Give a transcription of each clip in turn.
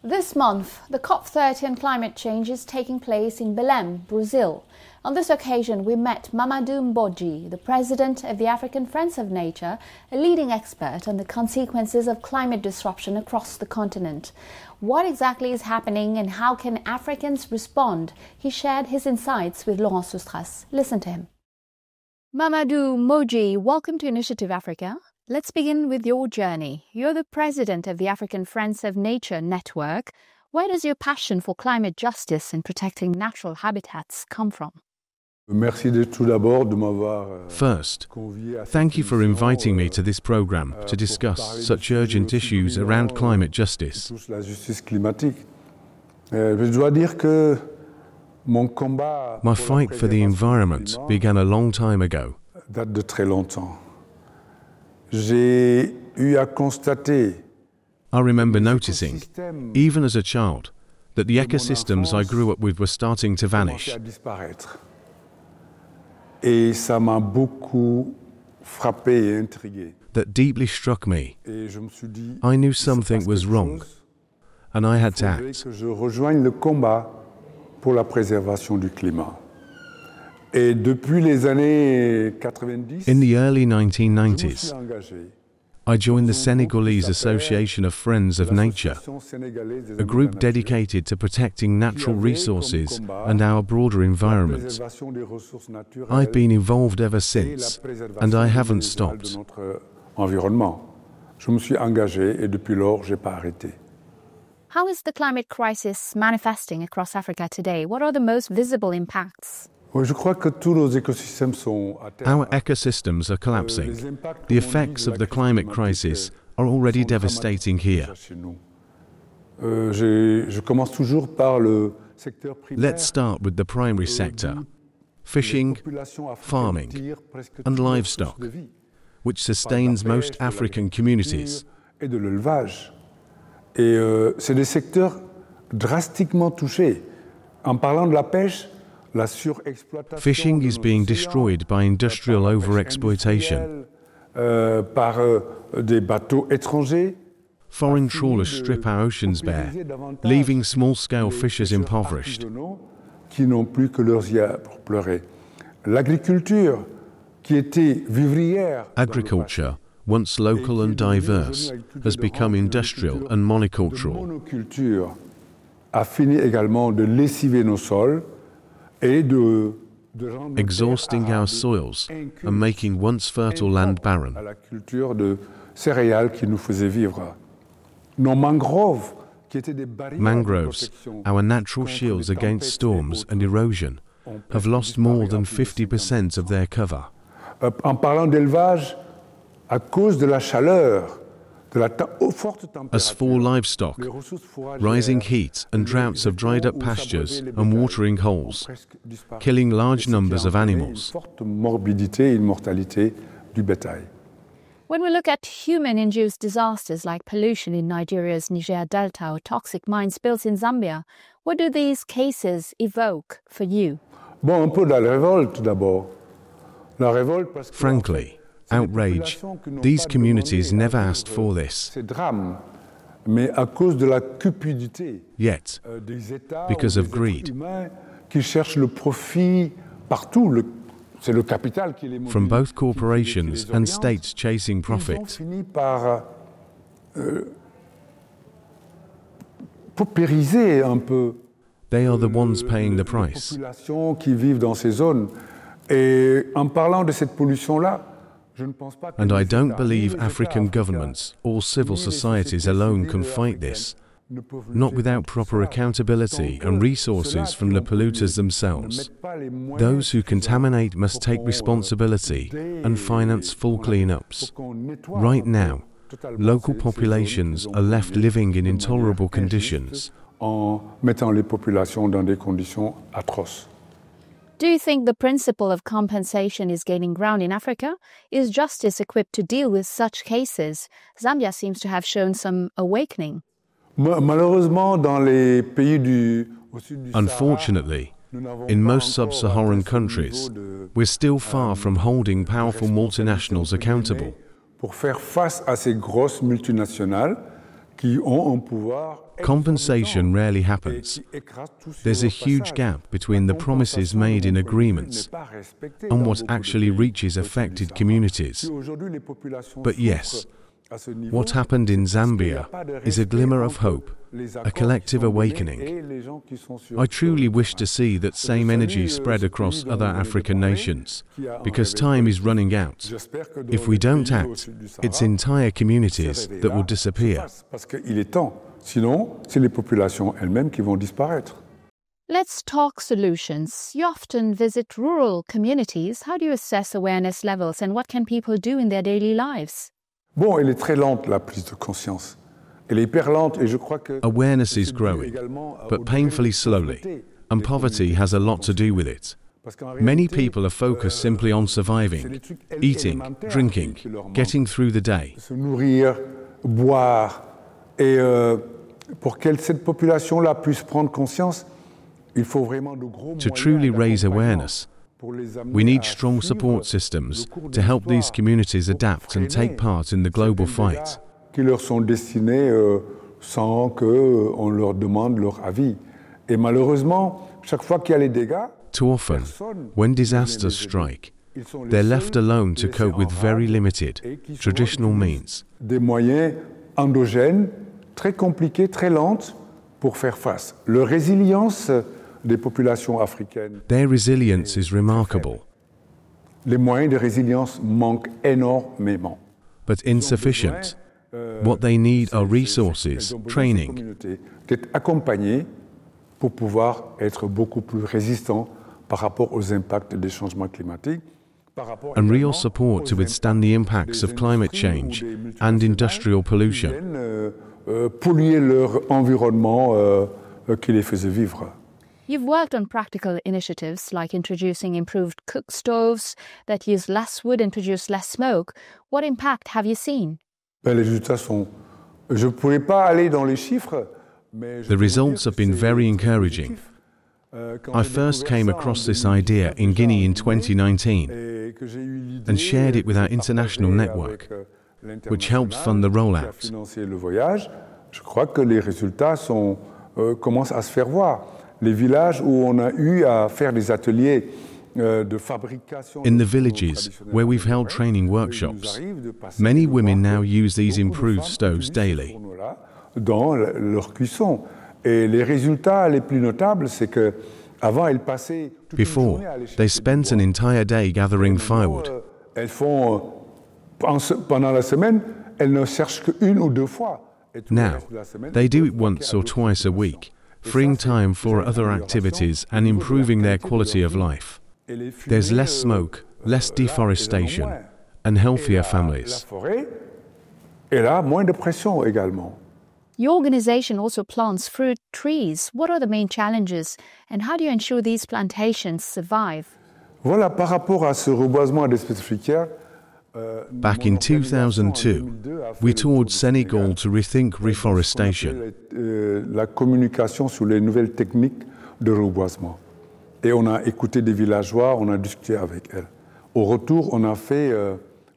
This month, the COP30 on climate change is taking place in Belém, Brazil. On this occasion, we met Mamadou Mbodji, the president of the African Friends of Nature, a leading expert on the consequences of climate disruption across the continent. What exactly is happening and how can Africans respond? He shared his insights with Laurent Sustras. Listen to him. Mamadou Mbodji, welcome to Initiative Africa. Let's begin with your journey. You're the president of the African Friends of Nature network. Where does your passion for climate justice and protecting natural habitats come from? First, thank you for inviting me to this program to discuss such urgent issues around climate justice. My fight for the environment began a long time ago. I remember noticing, even as a child, that the ecosystems I grew up with were starting to vanish. That deeply struck me. I knew something was wrong, and I had to act. In the early 1990s, I joined the Senegalese Association of Friends of Nature, a group dedicated to protecting natural resources and our broader environment. I've been involved ever since, and I haven't stopped. How is the climate crisis manifesting across Africa today? What are the most visible impacts? Our ecosystems are collapsing. The effects of the climate crisis are already devastating here. Let's start with the primary sector: fishing, farming, and livestock, which sustains most African communities. C'est des secteurs drastiquement touchés. En parlant de la pêche, fishing is being destroyed by industrial overexploitation. Foreign trawlers strip our oceans bare, leaving small-scale fishers impoverished. Agriculture, once local and diverse, has become industrial and monocultural. Exhausting our soils and making once fertile land barren. Mangroves, our natural shields against storms and erosion, have lost more than 50% of their cover. As for livestock, rising heat and droughts have dried up pastures and watering holes, killing large numbers of animals. When we look at human-induced disasters like pollution in Nigeria's Niger Delta or toxic mine spills in Zambia, what do these cases evoke for you? Frankly, outrage. These communities never asked for this. Yet, because of greed, from both corporations and states chasing profit, they are the ones paying the price. And I don't believe African governments or civil societies alone can fight this, not without proper accountability and resources from the polluters themselves. Those who contaminate must take responsibility and finance full cleanups. Right now, local populations are left living in intolerable conditions. Do you think the principle of compensation is gaining ground in Africa? Is justice equipped to deal with such cases? Zambia seems to have shown some awakening. Unfortunately, in most sub-Saharan countries, we're still far from holding powerful multinationals accountable. Compensation rarely happens. There's a huge gap between the promises made in agreements and what actually reaches affected communities. But yes, what happened in Zambia is a glimmer of hope, a collective awakening. I truly wish to see that same energy spread across other African nations, because time is running out. If we don't act, it's entire communities that will disappear. Let's talk solutions. You often visit rural communities. How do you assess awareness levels and what can people do in their daily lives? Bon, elle est très lente, la prise de conscience. Elle est hyper lente et je crois que Awareness is growing, but painfully slowly, and poverty has a lot to do with it. Many people are focused simply on surviving, eating, drinking, getting through the day. Se nourrir, boire, et pour que cette population-là puisse prendre conscience, il faut vraiment de gros moyens. To truly raise awareness, we need strong support systems to help these communities adapt and take part in the global fight. Qui leur sont destinés sans qu'on leur demande leur avis. Et malheureusement, chaque fois qu'il y a les dégâts, Too often, when disasters strike, they're left alone to cope with very limited, traditional means. Des moyens endogènes, très compliqués, très lentes pour faire face. Leur résilience des populations africaines. Their resilience is remarkable, Les moyens de résilience manquent énormément. but insufficient. What they need are resources, training, D'être accompagnés pour pouvoir être beaucoup plus résistants par rapport aux impacts des changements climatiques, par rapport and real également support to aux withstand the impacts of climate change and industrial pollution. polluer leur environnement qui les faisait vivre. You've worked on practical initiatives like introducing improved cook stoves that use less wood and produce less smoke. What impact have you seen? Ben, les résultats sont... Je ne pourrais pas aller dans les chiffres, mais... The results have been very encouraging. I first came across this idea in Guinea in 2019 and shared it with our international network, which helped fund the rollout. Financer le voyage, je crois que les résultats commencent à se faire voir. Les villages où on a eu à faire des ateliers de fabrication... In the villages where we've held training workshops, many women now use these improved stoves daily. Dans leur cuisson. Et les résultats les plus notables, c'est que avant elles passaient toute une Before, journée à aller they chercher spent du an bois. entire day gathering firewood. Elles font pendant la semaine, elles ne cherchent qu'une ou deux fois. Et tout le Now, reste de la semaine, they do it elles vont once or vaquer à twice a d'autres week, occupations. freeing Et ça, time c'est for une other amélioration activities au and niveau de la improving their qualité de quality leur of vie. life. Et les There's fumées, less smoke, less là, deforestation, évidemment, and healthier La families. forêt, et là, moins de pression également. Your organization also plants fruit trees. What are the main challenges and how do you ensure these plantations survive? Voilà, par rapport à ce reboisement d'espèces fruitières, Back in 2002, we toured Senegal to rethink reforestation. La communication sur les nouvelles techniques de reboisement. Et on a écouté des villageois, on a discuté avec elles. Au retour, on a fait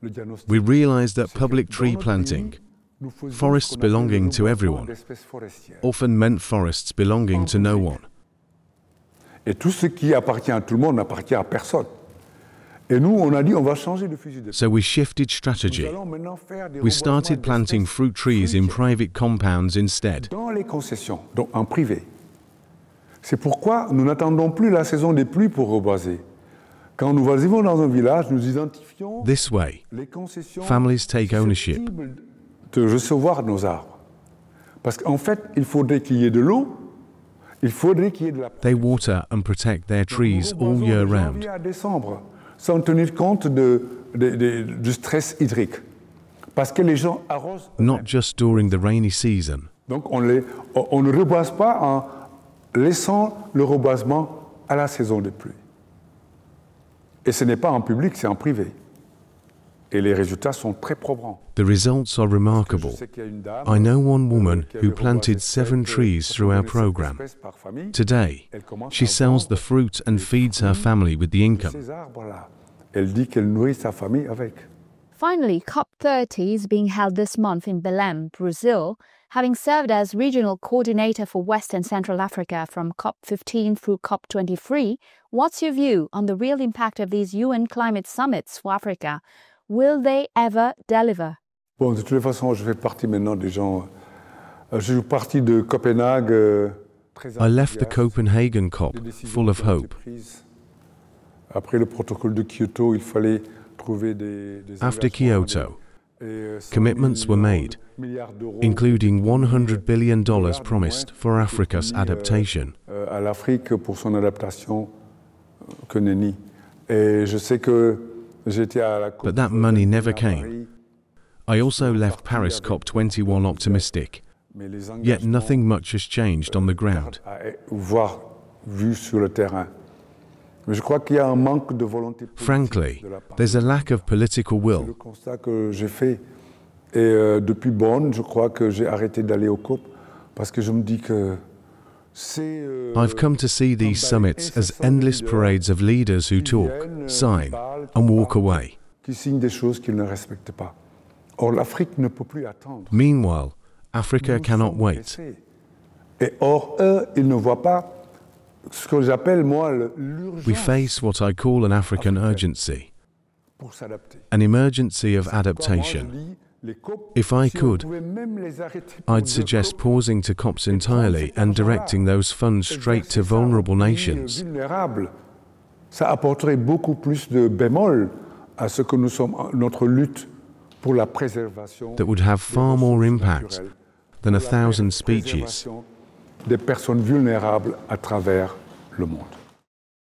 le diagnostic. We realized that public Dans tree notre planting, pays, nous faisons forests ce qu'on appelle le belonging to reboisement everyone, d'espèces forestières. often meant forests belonging to no one. Et tout ce qui appartient à tout le monde n'appartient à personne. Et nous, on a dit, on va changer de fusil d'épaule. So we shifted Nous strategy. allons maintenant faire des We reboisements started planting d'espèces fruit trees in fruitières private compounds instead. dans les concessions, donc en privé. C'est pourquoi nous n'attendons plus la saison des pluies pour reboiser. Quand nous arrivons dans un village, nous identifions This way, les concessions families take ownership. susceptibles de recevoir nos arbres. Parce qu'en fait, il faudrait qu'il y ait de l'eau, il faudrait qu'il y ait de la pluie. They water and protect their trees all Nous year reboisons de round. janvier à décembre, sans tenir compte du stress hydrique. Parce que les gens arrosent eux-mêmes. Not just during the rainy season. Donc on ne reboise pas en laissant le reboisement à la saison des pluies. Et ce n'est pas en public, c'est en privé. Et les résultats sont très probants. The results are Je remarkable. sais qu'il y a une dame, I know one woman qui avait who planted reboisé 7 trees through our program. espèces par famille. Today, Elle commence she à sells the vendre fruit and feeds her family with the income. ces arbres-là. Elle dit qu'elle nourrit sa famille avec. Finally, COP30 is being held this month in Belém, Brazil. Having served as regional coordinator for West and Central Africa from COP15 through COP23, what's your view on the real impact of these UN climate summits for Africa? Will they ever deliver? Bon, de toute façon, je fais partie maintenant des gens. Je suis parti de Copenhague. I left the Copenhagen COP full of hope. Après le protocole de Kyoto, il fallait trouver des After Kyoto, commitments were made, including $100 billion promised for Africa's adaptation. À l'Afrique pour son adaptation que nenni. Et je sais que j'étais à la COP. But that money never came. I also left Paris COP21 optimistic, yet nothing much has changed on the ground. Voir vu sur le terrain. Mais je crois qu'il y a un manque de volonté politique. Frankly, there's a lack of political Le will. constat que j'ai fait, et depuis Bonn, je crois que j'ai arrêté d'aller au COP parce que je me dis que c'est. I've come to see these summits as endless parades of leaders who talk, sign, and walk away. Qui signent des choses qu'ils ne respectent pas. Or, l'Afrique ne peut plus attendre. Meanwhile, Africa cannot wait. Et or, eux, ils ne voient pas ce que j'appelle, moi, l'urgence. We face what I call an African urgency, Pour s'adapter. an emergency of adaptation. If I could, I'd suggest pausing to COPs entirely and directing those funds straight to vulnerable nations. Ça apporterait beaucoup plus de bémol à ce que nous sommes, notre lutte pour la préservation That would have far more impact than 1,000 speeches. des personnes vulnérables à travers le monde.